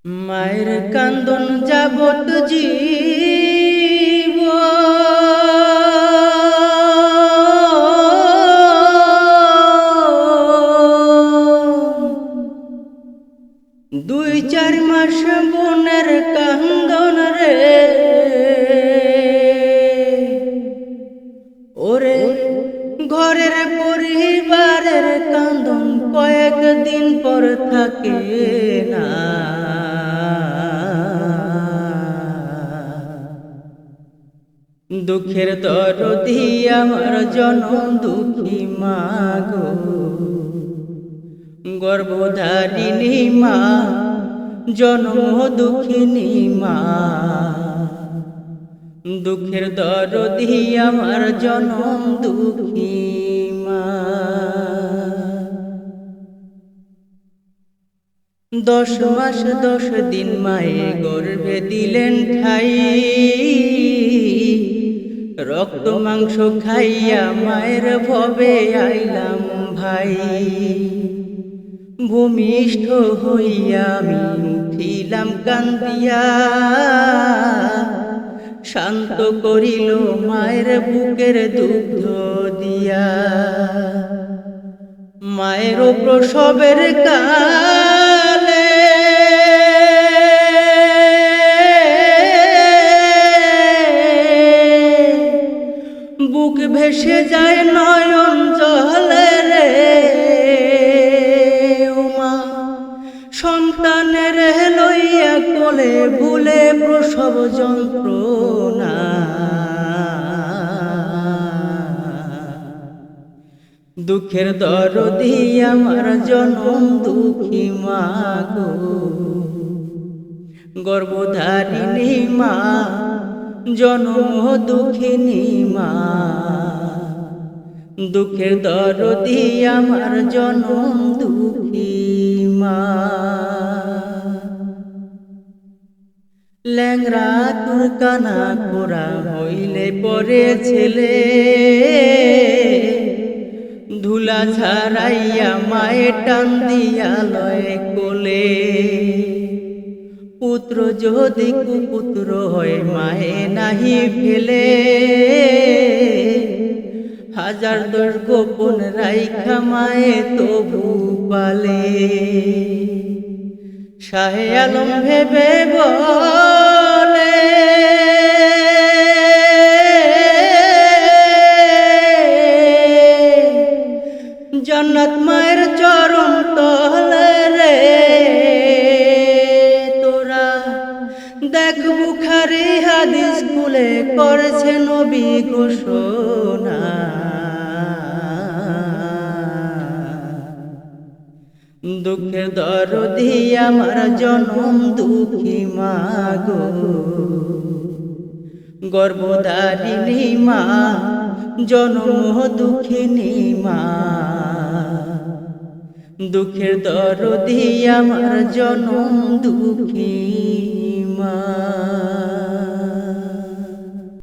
মায়ের কান্দন যাবত জীব দুই চার মাস বোনের কান্দন রে ওরে ঘরের পরিবারের কান্দন কয়েকদিন পর থাকে না। দুঃখের দরদি আমার জনম দুঃখী মা গো, গর্ভধারিণী মা, জনম দুঃখিনী মা। দুঃখের দরদি আমার জনম দুঃখী মা। 10 মাস 10 দিন মায়ে গর্ভে দিলেন ঠাই, রক্ত মাংস খাইয়া মায়ের ভবে আইলাম ভাই। ভূমিষ্ঠ হইয়া আমি উঠিলাম কান্দিয়া, শান্ত করিল মায়ের বুকের দুগ্ধ দিয়া। মায়ের প্রসবের কালে বুক ভেসে যায় নয়ন জলে রে। ওমা সন্তানের লইয়া কোলে ভুলে প্রসব যন্ত্রণা। দুঃখের দরদি আমার জনম দুঃখী মা গো, গর্ভধারিণী মা, জনম দুঃখিনী মা। দুঃখের দরদি আমার জনম দুঃখী মা। ল্যাংরা তুরকানা খোরা হইলে পরে ছেলে, ধুলা ছাড়াইয়া মায়ে টান দিয়া লয় কোলে। পুত্র যদি কুপুত্র হয় মায়ে নাহি ফেলে, হাজার দোষ গোপন রাইখা মায়ে তবু পালে। শাহে আলম ভেবে বলে জান্নাত মায়ের চরণ তলে রে। তোরা দেখ বুখারী হাদিস খুলে করেছে নবী ঘোষণা। দুঃখের দরদি আমার জনম দুঃখী মা গো, গর্ভধারিণী মা, জনম দুঃখিনী মা। দুঃখের দরদি আমার জনম দুঃখী মা।